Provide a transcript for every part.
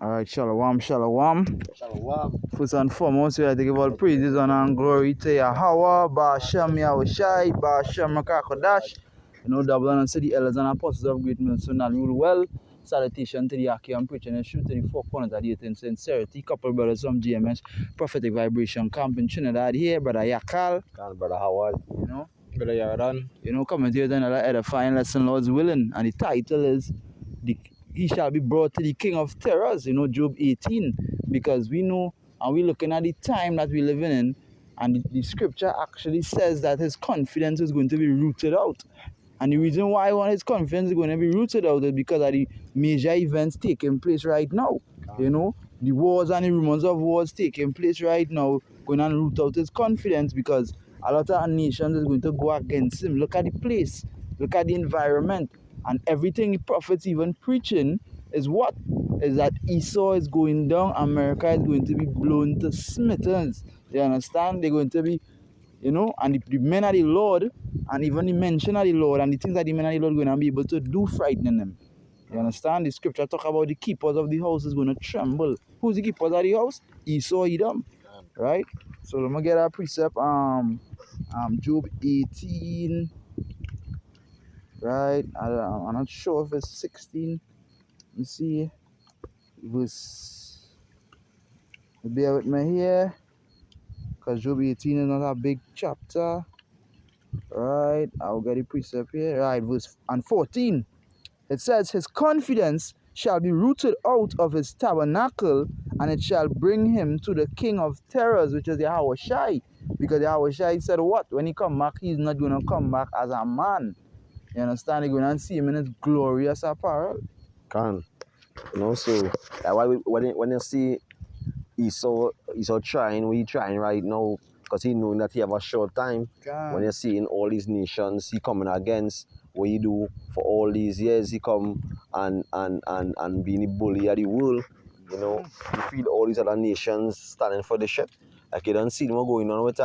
Alright, shalom, shalom. Shalom. First and foremost, we have to give all praises, honor, and glory to Yahweh, Ba'ashem Yahushai, Ba'ashem Rakakodash. You know, double honor to the elders and apostles of great men, so not rule well. Salutation to the Aki and preaching and shoot to the four corners of the earth in sincerity. Couple brothers from GMS, Prophetic Vibration Camp in Trinidad here, Brother Yakal. Brother Howard. You know, Brother Yardan. coming here with another edifying lesson, Lord's willing. And the title is He shall be brought to the King of Terrors, Job 18. Because we know, and we're looking at the time that we're living in, and the scripture actually says that his confidence is going to be rooted out. And the reason why his confidence is going to be rooted out is because of the major events taking place right now. The wars and the rumors of wars taking place right now, going to root out his confidence because a lot of nations is going to go against him. Look at the place, look at the environment, and everything the prophets even preaching is what? Is that Esau is going down, America is going to be blown to smithereens. You understand? They're going to be, and the men of the Lord, and even the mention of the Lord, and the things that the men of the Lord are going to be able to do frightening them. You understand? The scripture talk about the keepers of the house is going to tremble. Who's the keepers of the house? Esau, Edom. Right? So let me get our precept. Job 18. Right? I'm not sure if it's 16. Let me see. Bear with me here. Because Job 18 is not a big chapter. Right? I'll get the precept here. Right, verse 14. It says, his confidence shall be rooted out of his tabernacle, and it shall bring him to the King of Terrors, which is Yahushai. Because Yahushai said what? When he come back, he's not going to come back as a man. You understand? You're going to see him in his glorious apparel. So why when you see Esau trying, what he trying right now, because he knowing that he have a short time. When you see in all these nations, he coming against what he do for all these years, he come and being the bully of the world. You feel all these other nations standing for the ship. Like you don't see what going on with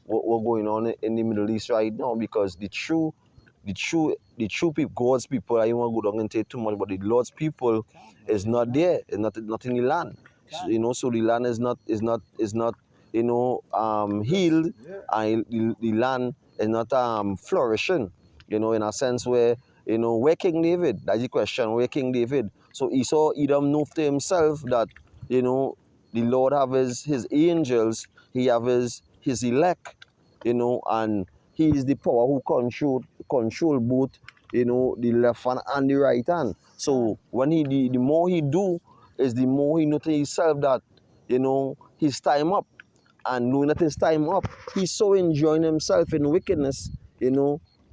what going on in the Middle East right now, because the true people, God's people, I don't want to go down and take too much, but the Lord's people is not there. It's not in the land. So the land is not healed, and the land is not flourishing. In a sense where where King David? That's the question. Where King David? So Esau Edom knew to himself that the Lord have his angels, he have his elect, and he is the power who control both, the left hand and the right hand. So when the more he do, is the more he knows to himself that, his time up. And knowing that his time up, he's so enjoying himself in wickedness,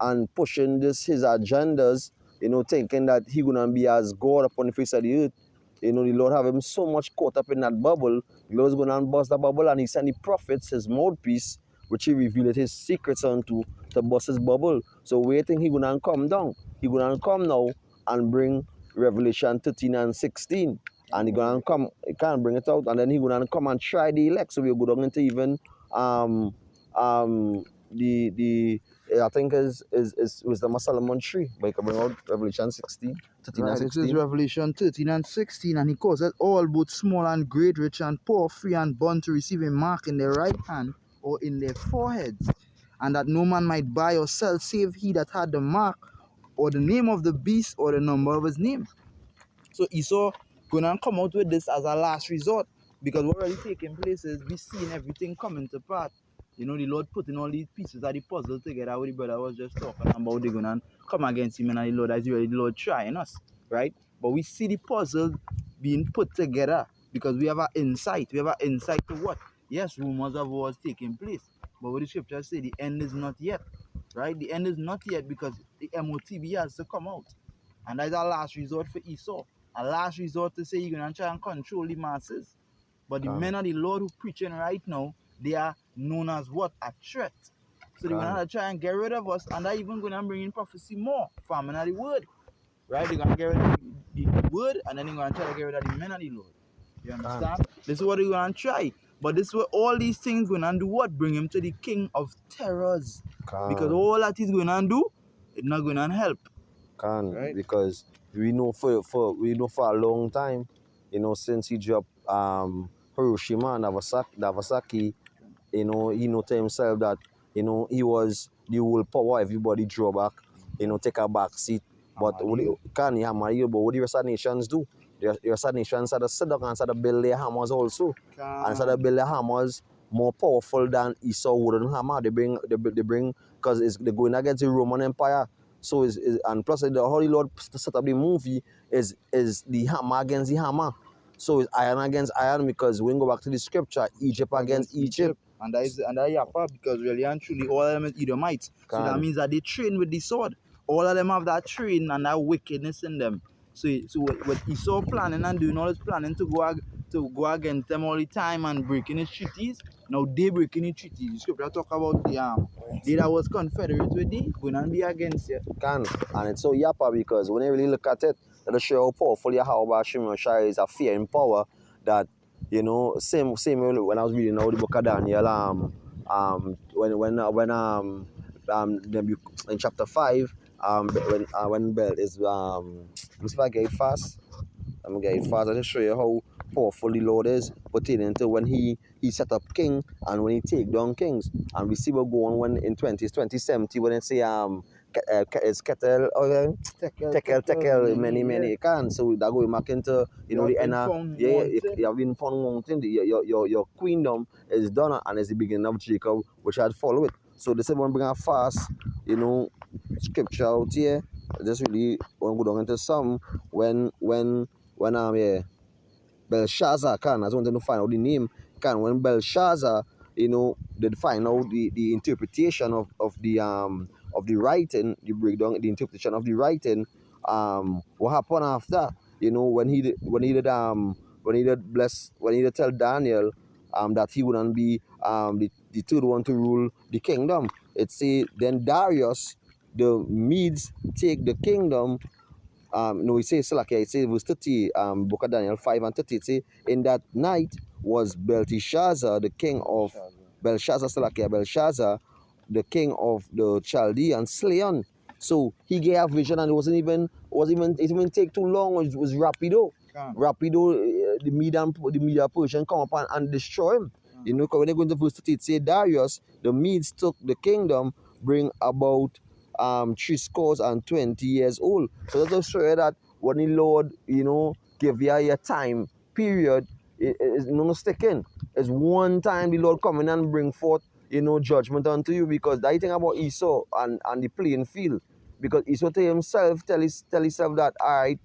and pushing his agendas, thinking that he gonna be as God upon the face of the earth. The Lord have him so much caught up in that bubble. The Lord's gonna bust the bubble, and he sent the prophets, his mouthpiece, which he revealed his secrets unto, to bust his bubble. So where you think he gonna come down? He gonna come now and bring Revelation 13 and 16. And he gonna come, he can't bring it out, and then he gonna come and try the elect. So we'll go down into even I think is Wisdom of Solomon 3, but he can bring out Revelation 16, 13 and 16. This is Revelation 13 and 16, and he causes all, both small and great, rich and poor, free and bond, to receive a mark in their right hand or in their foreheads, and that no man might buy or sell save he that had the mark or the name of the beast or the number of his name. So Esau gonna come out with this as a last resort, because what already taking place is we seeing everything coming to part. The Lord putting all these pieces of the puzzle together. What the brother was just talking about, they're gonna come against him, and the Lord, as really the Lord trying us, right? But we see the puzzle being put together because we have an insight. We have an insight to what? Yes, rumors of wars taking place, but what the scriptures say, the end is not yet, right? The end is not yet, because the MOTB has to come out, and that's a last resort for Esau. A last resort to say you're going to try and control the masses. But the men of the Lord who preaching right now, they are known as what? A threat. So they're going to try and get rid of us, and they're even going to bring in prophecy more, famine of the word. Right? They're going to get rid of the word, and then they're going to try to get rid of the men of the Lord. You understand? This is what they're going to try. But this is what all these things going to do what? Bring him to the King of Terrors. Because all that he's going to do, it's not going to help. Right? Because we know for a long time since he dropped Hiroshima and Nagasaki, he know to himself that, he was the whole power. Everybody draw back, take a back seat. But can he hammer you? But what the rest of the nations do? The rest of the nations had to sit down and start to build their hammers also. And start to build their hammers more powerful than Esau wooden hammer. They bring because they're going against the Roman Empire. So and plus the Holy Lord set up the movie is the hammer against the hammer. So it's iron against iron, because when we go back to the scripture, Egypt against Egypt. And that Yapa, because really and truly all of them is Edomites. So that means that they train with the sword. All of them have that train and that wickedness in them. So what Esau planning and doing all his planning to go against them all the time and breaking his treaties. Now they breaking the treaties. The scripture talk about the they that was confederate with thee going and be against you. And it's so Yapa, because when you really look at it, it'll show how powerful Yahweh Shimon Shai is, a fear in power that, same when I was reading now the book of Daniel, in chapter 5, when Bel is let's see if I get it fast. I'm gonna get it fast. I'll just show you how powerful the Lord is pertaining to when he set up king and when he take down kings. And we see what go on when in 2070 when it say it's Ketel, Tekel, many can. So that going back into the end. You have been found mountain. Your queendom is done, and it's the beginning of Jacob, which had followed it. So this is one bring a fast, scripture out here. Just really want to go down into some when Belshazzar I just wanted to find out the name. When Belshazzar, did find out the interpretation of the writing, the breakdown, the interpretation of the writing, what happened after? When he did tell Daniel that he wouldn't be the third one to rule the kingdom. It say then Darius, the Medes take the kingdom. It says verse 30, book of Daniel 5 and 30, it say, in that night was Belshazzar, the king of Belshazzar, the king of the Chaldeans, slain. So he gave a vision, and it didn't take too long. It was rapido. The Media Persian come up and destroy him. When they go into verse 30, it say Darius, the Medes took the kingdom, bring about 20 years old. So that's just show you that when the Lord, give you your time period, it's no mistaken. It's one time the Lord come in and bring forth, judgment unto you, because that thing about Esau and the playing field. Because Esau to himself tell himself that, all right,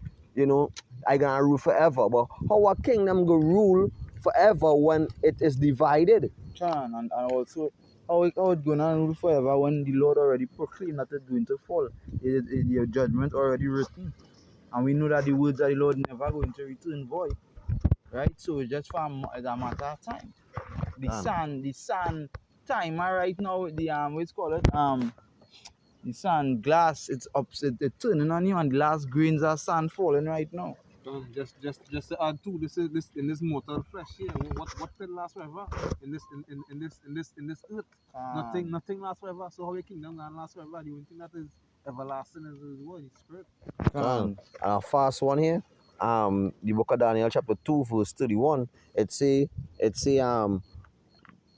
I gonna rule forever. But how a kingdom go rule forever when it is divided? And also how it gonna rule forever when the Lord already proclaimed that it's going to fall. Your judgment already written. And we know that the words of the Lord never going to return void. Right? So it's just for a matter of time. The sun timer right now with the what's called it? The sun glass, it's upset, it's turning on you, and the last grains of sand falling right now. Just to add to this in this mortal flesh here, what can last forever in this earth? Nothing lasts forever. So how your kingdom can last forever? The only thing that is everlasting is His word, His spirit. And a fast one here. The book of Daniel chapter 2 verse 31. It say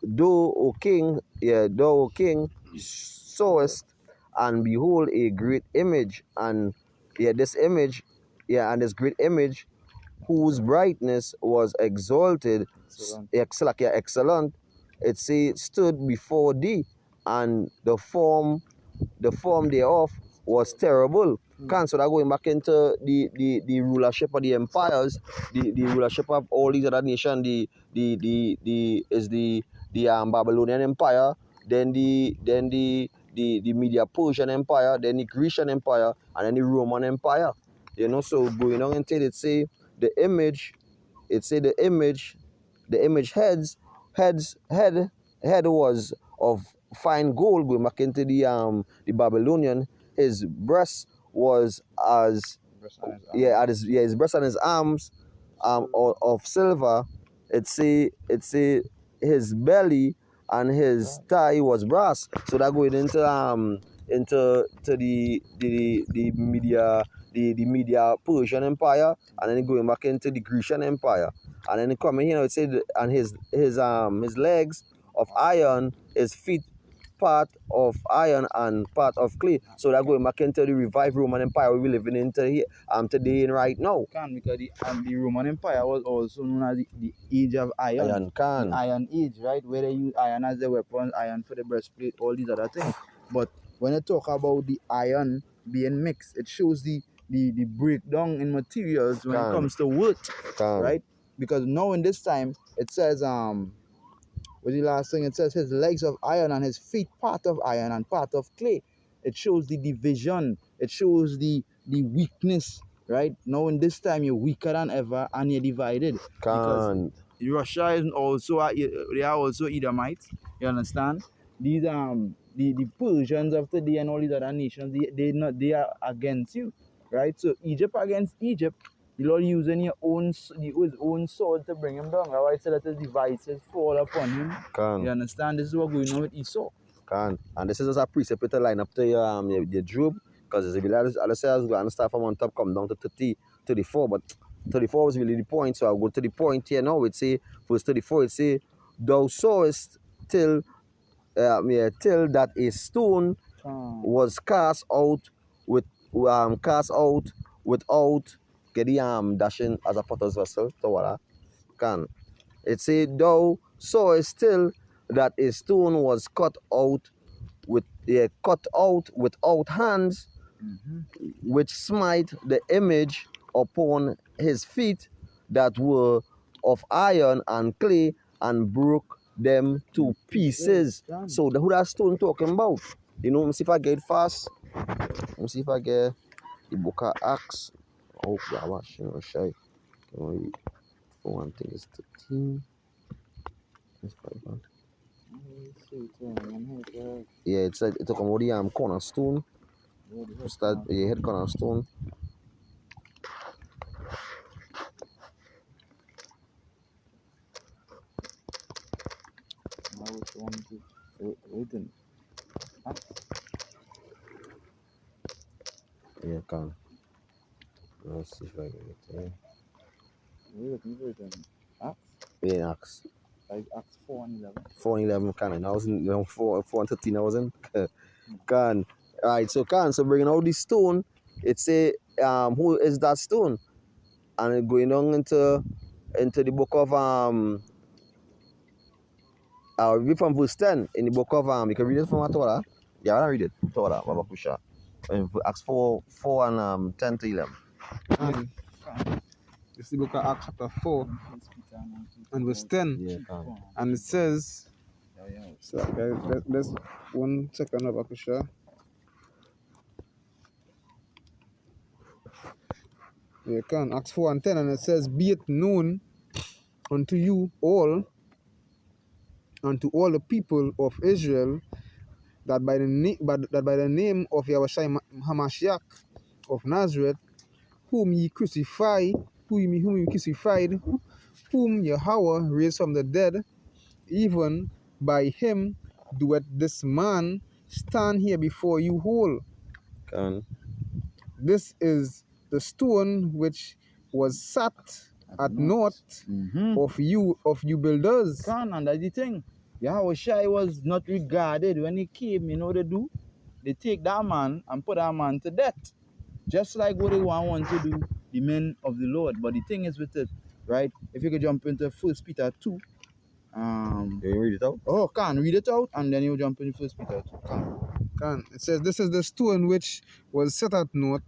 thou O king sawest and behold a great image, and this great image whose brightness was exalted, excellent. It say stood before thee, and the form thereof was terrible. So that going back into the rulership of the empires, the rulership of all these other nations, the Babylonian Empire, then the Media Persian Empire, then the Grecian Empire, and then the Roman Empire. So going on until it say the image head was of fine gold. Going back into the Babylonian, his breast was his breast and his arms of silver. It say his belly and his thigh was brass. So that going into the the Media Persian Empire, and then going back into the Grecian Empire. And then coming here, it said, and his legs of iron, his feet part of iron and part of clay. So they're going back into the revived Roman Empire we're living into here today and right now. Because the Roman Empire was also known as the Age of Iron. The Iron Age, right? Where they use iron as the weapons, iron for the breastplate, all these other things. But when you talk about the iron being mixed, it shows the breakdown in materials when it comes to wood, right? Because now in this time it says what's the last thing? It says his legs of iron and his feet part of iron and part of clay. It shows the division. It shows the weakness, right? Now in this time you're weaker than ever and you're divided. Because Russia is also they are also Edomites. You understand? These the Persians of today and all these other nations, they are against you, right? So Egypt against Egypt. The Lord using his own sword to bring him down. Right? So that his devices fall upon him. You understand? This is what going on with Esau. And this is just a precept to line up to your Job, because if you let us go and start from on top, come down to 34, but 34 was really the point. So I'll go to the point here now. It say verse 34. It say, "Thou sawest till that a stone was cast out without." Get the dashing as a potter's vessel to water. It say, "Thou sawest still that a stone was cut out without hands, which smite the image upon his feet that were of iron and clay, and broke them to pieces." So who that stone talking about? You know, let me see if I get it fast. Let me see if I get the book of Acts. Oh, yeah, watch, you know, shy. For one thing, it's 13. It's 500. Yeah, it's talking about the cornerstone. Start the head cornerstone. Yeah, can. Let's see if I get it. Yeah, Acts. Like Acts 4 and 11. 4 and 11, can. I was in 4 and 13. I was in. Can. Alright, so bringing out the stone, it say who is that stone? And going on into the book of I'll read from verse 10 in the book of you can read it from Torah. Yeah, I'll read it. Torah, Baba Kusha. Acts 4 and 10 to 11. This is the book of Acts chapter 4 and verse 10. Yeah, and it says, so guys, let's 1 second, Baba Kusha. Yeah, Acts 4 and 10, and it says, "Be it known unto you all, and to all the people of Israel, that by the name of Yahushua Hamashiach of Nazareth, whom ye crucified, whom Yahweh raised from the dead, even by him doeth this man stand here before you whole. This is the stone which was sat at naught of you builders." And that's the thing. Yahushua was not regarded when he came. You know what they do? They take that man and put that man to death. Just like what they want to do, the men of the Lord. But the thing is with it, right? If you could jump into 1 Peter 2. Can you read it out? Oh, read it out, and then you jump into 1 Peter 2. It says, "This is the stone which was set at naught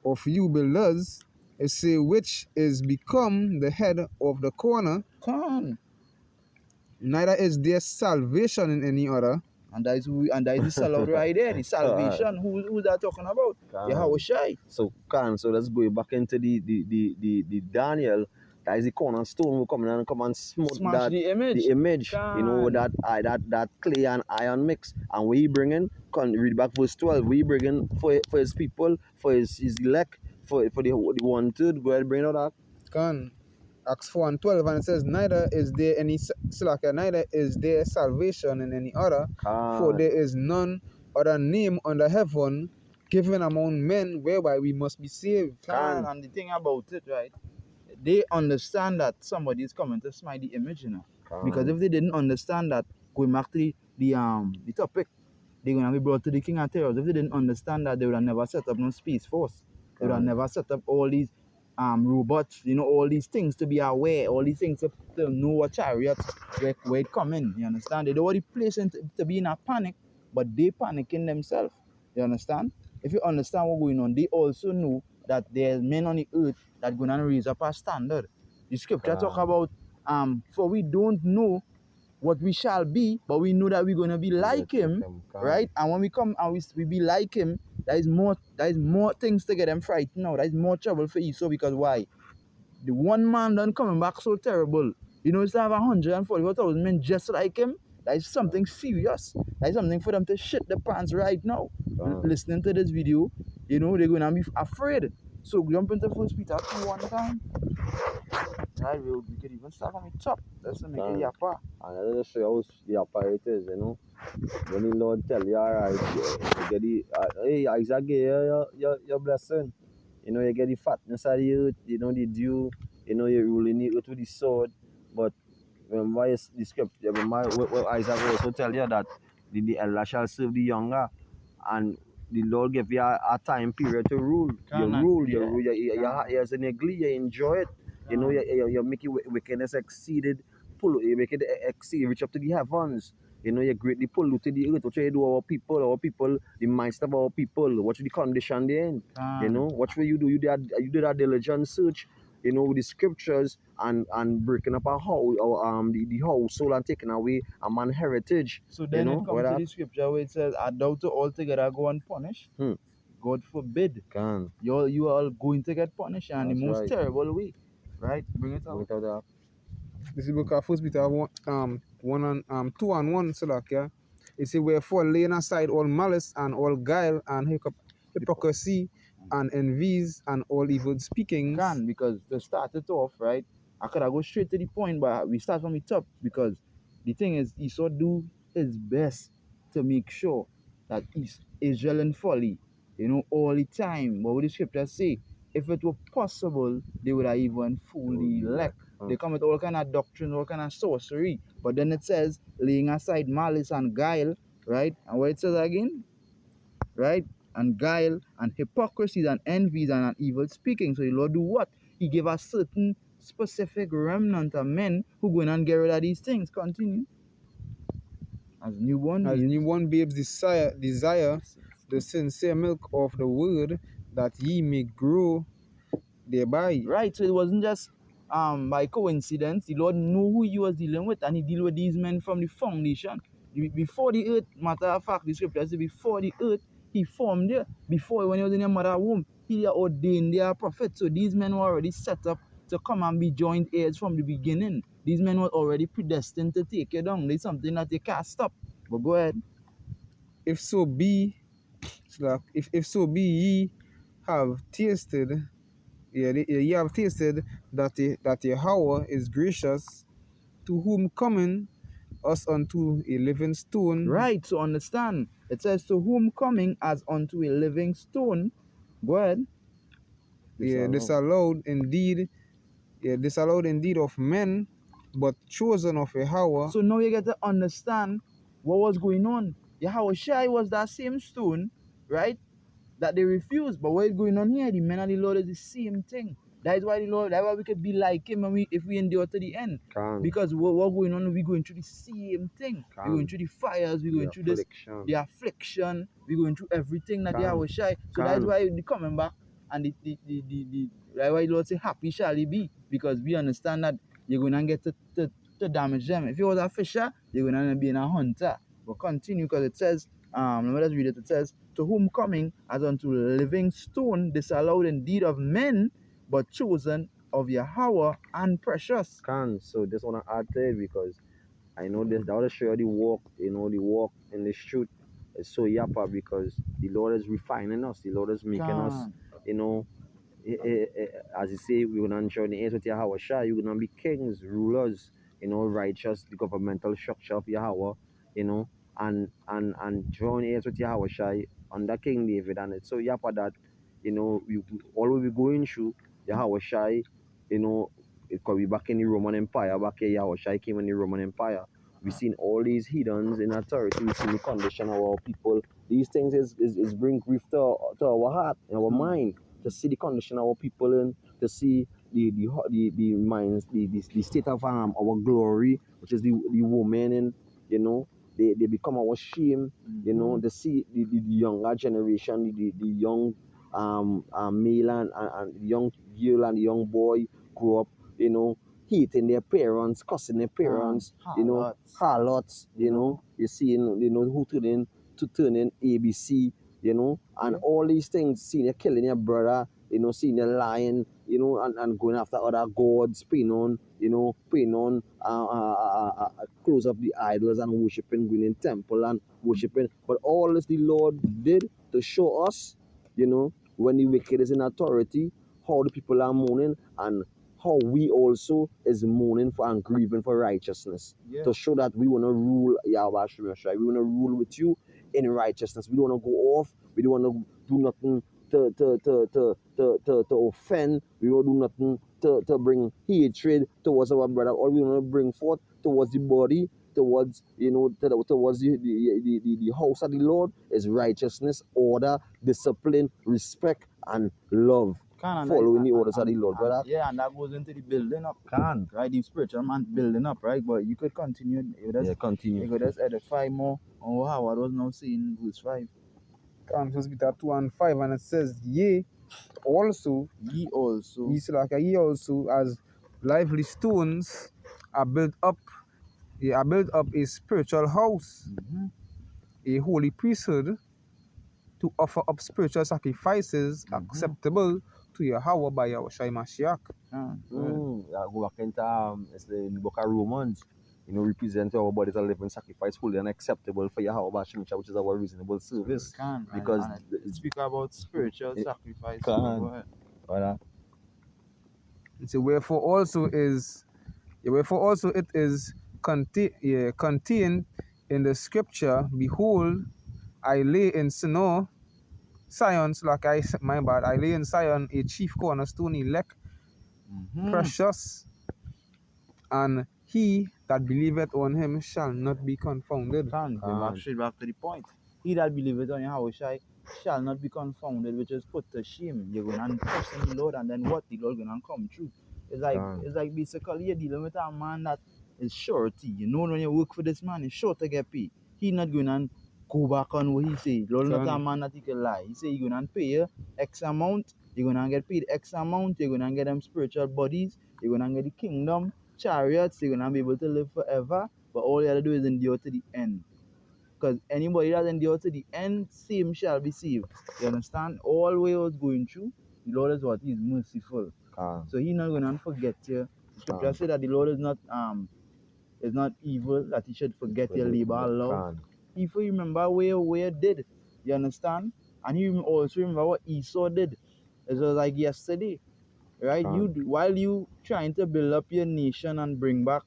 of you builders." It say, "which is become the head of the corner. Neither is there salvation in any other." And that is the salvation right there. The salvation. Who's that talking about? Yahushua. So let's go back into the Daniel. That is the cornerstone who come and smash the image. You know, that clay and iron mix. And we bringing, read back verse 12. We bringing for his people, for his elect, for the wanted. Go ahead, bring it out that. Acts 4 and 12, and it says, "Neither is there salvation in any other, for there is none other name under heaven given among men whereby we must be saved. And the thing about it, right? They understand that somebody is coming to smite the image, you know. Because if they didn't understand that, going back to the topic, they're gonna be brought to the king of terrors. If they didn't understand that, they would have never set up no space force. They would have never set up all these robots, you know, all these things to be aware, all these things to know what chariots where it come in. You understand? They already placing to be in a panic, but they panicking themselves. You understand? If you understand what's going on, they also know that there's men on the earth that gonna raise up a standard. The scripture talk about for we don't know what we shall be, but we know that we're gonna be like him, right? And when we come and we be like him, there is more things to get them frightened now. There is more trouble for Esau because why? The one man done coming back so terrible. You know, it's to have 144,000 men just like him. That is something serious. That is something for them to shit the pants right now. Listening to this video, you know, they're gonna be afraid. So jump into 1 Peter 2:1 time. We could even start from the top. Let's make it yappa. And let us show you how the yappa it is, you know. When the Lord tell you, alright, you get the, hey, Isaac, your blessing. You know, you get the fatness of the earth, you know, the dew, you know, you're ruling the earth with the sword. But remember the script, remember what Isaac also tell you that the elder shall serve the younger. And the Lord give you a time period to rule. You rule, you're in a glee, you enjoy it. You know, you make your wickedness exceeded, you make it exceed, reach up to the heavens. You know, you greatly polluted the earth. What you do our people, the mindset of our people, what the condition they're in. You know, what will you do? You did a diligent search, you know, with the scriptures and breaking up the whole soul and taking away a man's heritage. So then you know, it comes to the scripture where it says, "I doubt to altogether go unpunished." God forbid. You are all going to get punished in the most terrible way. Right? Bring it out. This is book of 1 Peter 2 and 1, so like, yeah. It says, wherefore laying aside all malice and all guile and hypocrisy and envies and all evil speakings. Because to start it off, right, I could have go straight to the point, but we start from the top because the thing is, Esau do his best to make sure that Israel in folly, you know, all the time. But what the scriptures say, if it were possible, they would have even fooled the elect. They come with all kind of doctrine, all kind of sorcery. But then it says, laying aside malice and guile, right? And what it says again, right? And guile and hypocrisy and envies and an evil speaking. So the Lord do what? He gave a certain specific remnant of men who go in and get rid of these things. Continue. As newborn babes desire the sincere milk of the word, that ye may grow thereby. Right, so it wasn't just by coincidence. The Lord knew who he was dealing with, and he deal with these men from the foundation. Before the earth, matter of fact, the scripture says before the earth, he formed there. Before, when he was in your mother's womb, he ordained their prophet. So these men were already set up to come and be joint heirs from the beginning. These men were already predestined to take you down. There's something that you can't stop. But go ahead. If so be ye have tasted, ye have tasted that Yahweh is gracious, to whom coming us unto a living stone. Right, so understand. It says, to whom coming as unto a living stone. Go ahead. Disallowed indeed of men, but chosen of Yahweh. So now you get to understand what was going on. Yahweh Shai was that same stone, right? That they refused. But what is going on here? The men of the Lord is the same thing. That is why we could be like him and if we endure to the end. Because what's going on, we're going through the same thing. We're going through the fires, we're going through the affliction, we're going through everything that Yahweh Shai. So that's why they're coming back and that's why the Lord say, happy shall he be. Because we understand that you're going to get to damage them. If you was a fisher, you're going to be a hunter. But continue, because it says, let me just read it. It says, to whom coming as unto living stone, disallowed indeed of men, but chosen of Yahweh and precious. So this one I add to it because I know this, that will show you the walk, you know, the walk in the street is so yappa because the Lord is refining us, the Lord is making us, you know, as you say, we're going to join the age with Yahweh Shai, you're going to be kings, rulers, you know, righteous, the governmental structure of Yahweh, you know, and join age with Yahweh Shai under King David. And it's so yapa that, all we be going through, Yahweh Shai, it could be back in the Roman Empire, back here Yahweh Shai came in the Roman Empire. We've seen all these heathens in authority, we've seen the condition of our people. These things is bring grief to our heart and our mind, to see the condition of our people and to see the minds, the state of our glory, which is the woman, and they become our shame, to see the younger generation, the young male and the young girl and the young boy grow up, hating their parents, cussing their parents, harlots, you see, who turn in ABC, and all these things, seeing you killing your brother, seeing you lying, and going after other gods, praying on, close up the idols and worshiping, going in temple and worshiping. But all this the Lord did to show us, when the wicked is in authority, how the people are mourning and how we also is mourning for and grieving for righteousness. Yeah. To show that we want to rule Yahweh Shai. We want to rule with you in righteousness. We don't want to go off. We don't want to do nothing to offend. We don't do nothing to bring hatred towards our brother. All we want to bring forth towards the body, towards towards the house of the Lord is righteousness, order, discipline, respect, and love. Following the orders of the Lord, brother. Yeah, and that goes into the building up. Right, the spiritual man building up, right? But you could continue. Continue. You could just edify more on how I was now saying verse 5. First Peter 2:5, and it says, Ye also, Ye also, as lively stones, are built up a spiritual house, a holy priesthood, to offer up spiritual sacrifices acceptable to Yahweh by Yahushua Mashiach. Go back into it's in the book of Romans, represent our bodies a living sacrifice, holy and acceptable for Yahweh Bashimcha, which is our reasonable service. Because it speak about spiritual sacrifice. So wherefore also it is contained in the scripture, behold, I lay in Sion, I lay in Sion a chief cornerstone, elect, precious, and he that believeth on him shall not be confounded. Straight back to the point. He that believeth on Yahushua shall not be confounded, which is put to shame. You're going to trust in the Lord, and then what? The Lord going to come true. It's like basically you're dealing with a man that is surety. You know, when you work for this man, he's sure to get paid. He's not going to go back on what he say. Lord not a man that he can lie. He say you're going to pay you X amount, you're going to get paid X amount, you're going to get them spiritual bodies, you're going to get the kingdom, chariots, you're going to be able to live forever. But all you have to do is endure to the end. Because anybody that endure to the end, same shall be saved. You understand? All way I was going through, the Lord is what? He's merciful. So he's not going to forget you. The scripture says that the Lord is not evil, that he should forget your labor of love. If you remember where you did, you understand? And you also remember what Esau did. It was like yesterday, right? While you trying to build up your nation and bring back,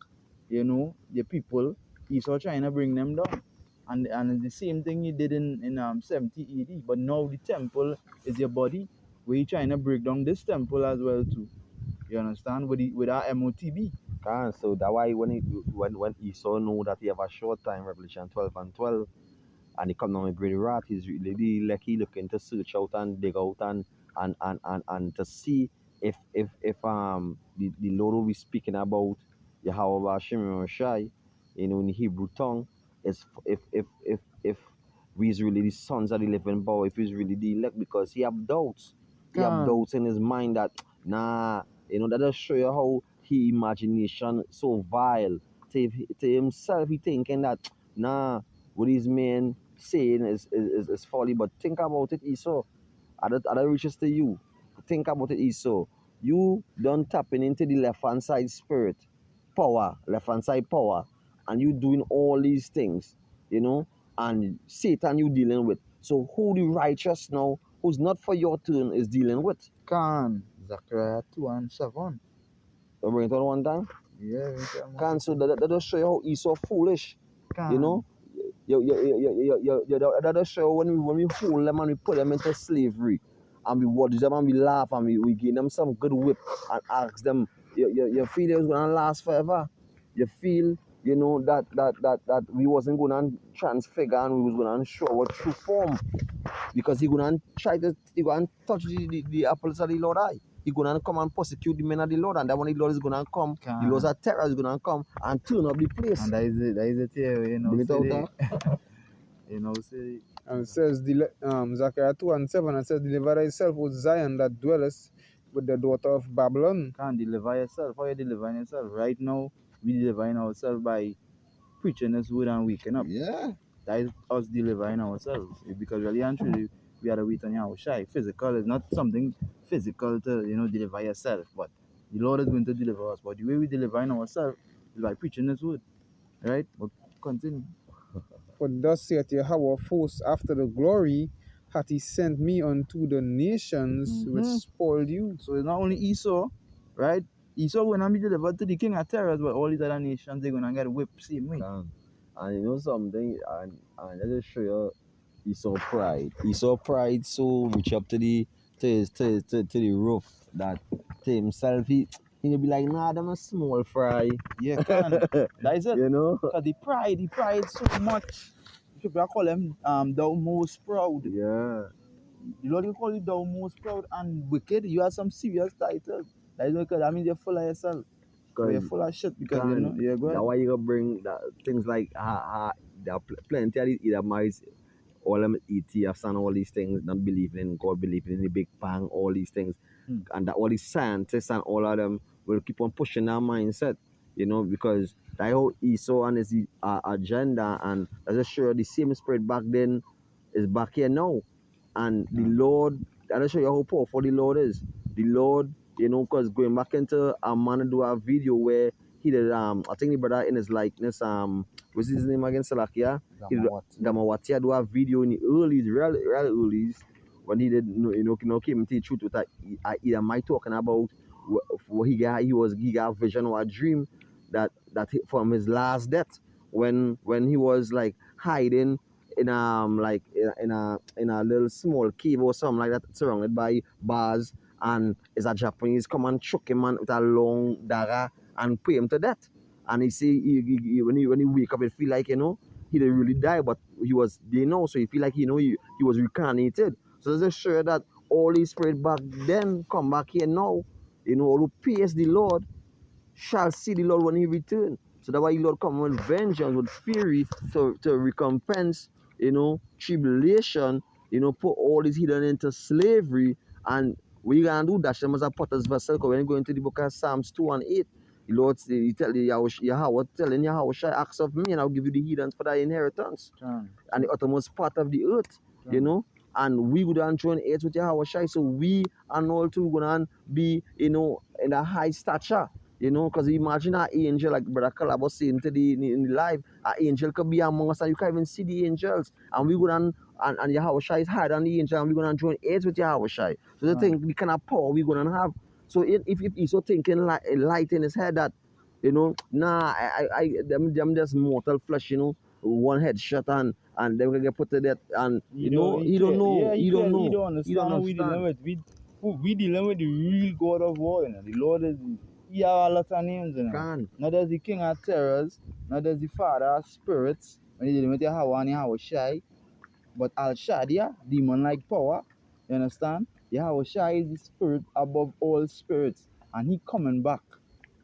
the people, Esau trying to bring them down. And it's the same thing he did in 70 AD. But now the temple is your body. We're trying to break down this temple as well too. You understand? With our MOTB. So that's why when Esau know that he have a short time, Revelation 12:12, and he come down with great wrath, he's really looking to search out and dig out and to see if the Lord will be speaking about Yahweh Hashem Shai, in the Hebrew tongue, is if we is really the sons of the living boy, if he's really the elect, because he have doubts. He have doubts in his mind that that just show you how he imagination so vile. To himself, he thinking that what these men saying is folly. But think about it, Esau. Other reaches to you. Think about it, Esau. You done tapping into the left hand side spirit, left hand side power, and you doing all these things, and Satan you dealing with. So who the righteous now, who's not for your turn, is dealing with? Zechariah 2:7. You bring it on one time? Yeah. So that just show you how Esau foolish. That show when we hold them and we put them into slavery and we watch them and we laugh and we give them some good whip and ask them, you feel it was gonna last forever? You feel, that we wasn't gonna transfigure and we was gonna show our true form because he gonna touch the apples of the Lord eye. He gonna come and persecute the men of the Lord, and that when the Lord is gonna come, the Lord's of terror is gonna come and turn up the place. And that is it here, see. And it says, Zechariah 2:7, it says, deliver thyself, O Zion, that dwellest with the daughter of Babylon. Can't deliver yourself. How you delivering yourself? Right now, we delivering ourselves by preaching this word and waking up. Yeah. That is us delivering ourselves. Because really and truly, we are the wait on your shy. Physical is not something physical to, deliver yourself. But the Lord is going to deliver us. But the way we delivering ourselves is by preaching this word. Right? But continue. For thus saith Yahweh of hosts, after the glory hath he sent me unto the nations which spoiled you. So it's not only Esau, right? Esau will not be delivered to the king of terrors, but all these other nations, they're going to get whipped same way. And you know something, and let me show you Esau pride. Esau pride so reach up to the roof that to himself he'll be like, nah, them a small fry. Yeah, can. That is it. You know? Because the pride so much. People call him thou most proud. Yeah. The Lord will call you thou most proud and wicked. You have some serious titles. That is because that means you're full of yourself. You're full of shit because you're good. That's why you gotta bring things like there are plenty of these Edomites, all them ETFs and all these things, not believing in God, believing in the Big Bang, all these things. And that all these scientists and all of them will keep on pushing that mindset, because that how Esau and his agenda, and as I sure the same spirit back then is back here now. And the Lord, I'll show you how powerful the Lord is. The Lord, because going back into a man do a video where he did I think the brother in his likeness, what's his name again, Salakia? Gamawatia do a video in the early, really early, when he did came into the truth with either my talking about what he got a vision or a dream that from his last death when he was like hiding in in a little small cave or something like that, surrounded by bars, and is a Japanese come and choke him with a long dagger and put him to death. And he say when he wake up, he feel like he didn't really die, but he was so he feel like he was reincarnated. So there's a sure that all these spirit back then come back here now, who pays the Lord shall see the Lord when he return. So that's why the Lord come with vengeance, with fury to recompense, tribulation, put all these hidden into slavery. And we gonna do that. Them as a potter's vessel. Because when you go into the book of Psalms 2 and 8, the Lord he tell the Yahweh, telling Yahweh, shall ask of me, and I'll give you the heathens for thy inheritance. And the uttermost part of the earth, And we would join heirs with Yahweh Shai. So we and all too gonna be, in a high stature. Because imagine an angel, like Brother Calab was saying in the live, an angel could be among us and you can't even see the angels. And we gonna and Yahweh Shai is higher than the angel, and we're gonna join heirs with Yahweh Shai. So the thing, the kind of power we're gonna have. So if he's so thinking light in his head that, them just mortal flesh, one headshot and they're gonna get put to death, and he don't know. He don't understand. We dealing with the real God of war, The Lord is, he have a lot of names, Not as the King of Terrors, not as the Father of Spirits, when he dealing with Yahweh and Yahweh Shai, but Al Shadia, demon-like power, you understand? Yahweh Shai is the spirit above all spirits, and he coming back.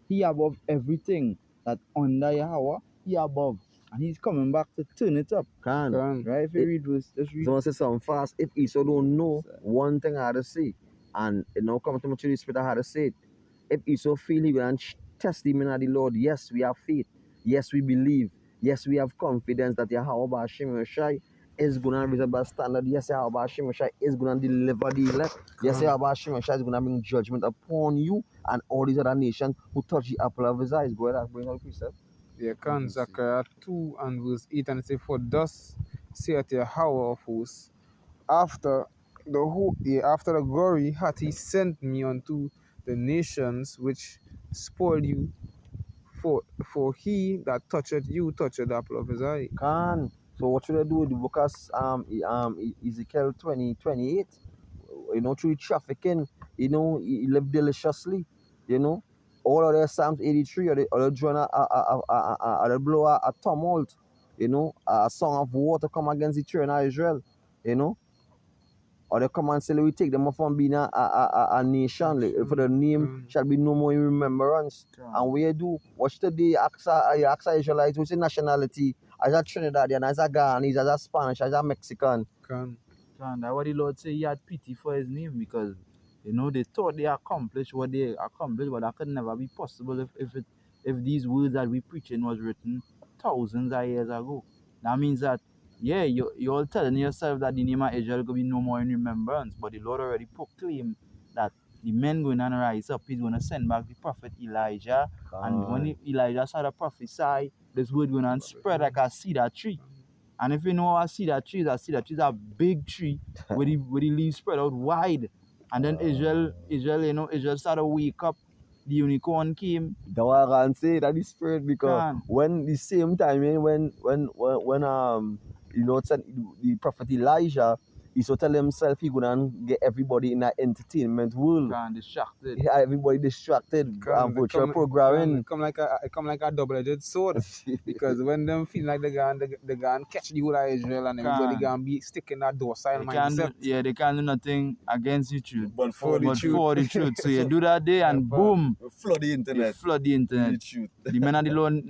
He above everything that under Yahweh, he above. And he's coming back to turn it up. Right? If you read this, just read. Someone say something fast. If Esau don't know one thing I had to say, and it now come to my the spirit I had to say it. If Esau feel he will test the men of the Lord, yes, we have faith. Yes, we believe. Yes, we have confidence that Yahweh Hashem Shai is going to raise up a standard. Yes, Yahweh Hashem Shai is going to deliver the elect. Yes, Yahweh Hashem Shai is going to bring judgment upon you and all these other nations who touch the apple of his eyes. Go ahead and bring out the precept. Yeah, can Zechariah 2 and verse 8, and it say, for thus saith Yahweh of hosts, after the glory hath he sent me unto the nations which spoiled you, for he that toucheth you toucheth the apple of his eye. So what should I do with the book as Ezekiel 20:28? You know, through trafficking, you know, he lived deliciously, you know. All of the Psalms 83 or the join a blow a tumult, you know, a song of war to come against the children of Israel, you know. Or they come and say, we take them off from being a nation, like, for the name shall be no more in remembrance. And we do, watch today, ask Israelites, what's the nationality? As a Trinidadian, as a Ghanese, as a Spanish, as a Mexican. And that's what the Lord say he had pity for his name, because you know they thought they accomplished what they accomplished, but that could never be possible if these words that we preaching was written thousands of years ago. That means that yeah, you're all telling yourself that the name of Israel could be no more in remembrance, but the Lord already proclaimed that the men going to rise up, he's going to send back the prophet Elijah. And when Elijah started to prophesy, this word going to spread like a cedar tree. And if you know a cedar tree is a big tree where the leaves spread out wide. And then Israel, Israel started to wake up. The unicorn came. That what I can say, that is spirit, because when the same time when you know sent the prophet Elijah, he so tell himself he gonna get everybody in that entertainment world. Distracted. Yeah, everybody distracted. Virtual programming. It come like a double-edged sword. Because when them feel like they gonna catch the whole of Israel and everybody gonna be sticking that docile mindset. They can't do nothing against the truth, but for the truth. So you do that day and boom, flood the internet. The truth. The men and the Lord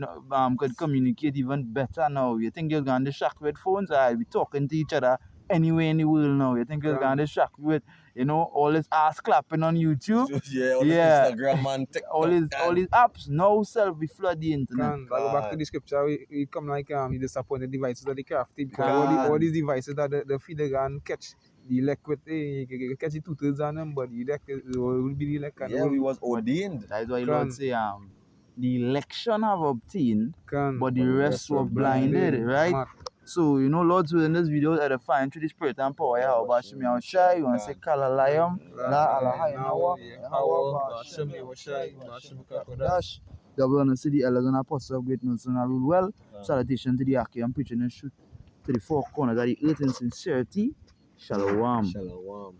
could communicate even better now. You think you're gonna distract with phones? I'll be talking to each other anywhere in the world now. You think you're gonna distract with, you know, all this ass clapping on YouTube? Yeah, Instagram man, TikTok, all these apps now self be flood the internet. I go back to the scripture, we come like the disappointed devices of the crafty, because all these devices that the feeder can catch the elect with, you catch the 2/3 on them, but the elect will be the elect. Yeah, we was ordained. That is why the Lord say the election have obtained, but the rest were blinded, right? So, you know, Lord's will in this video edifying through the spirit and power. How about Shimi Shai? You want to say Kalalayam? La Alahai Nawa. Double on the city, elders and apostles of great notes and rule well. Salutation to the Aki and preaching and shoot to the four corners of the earth in sincerity. Shalom. Shalom.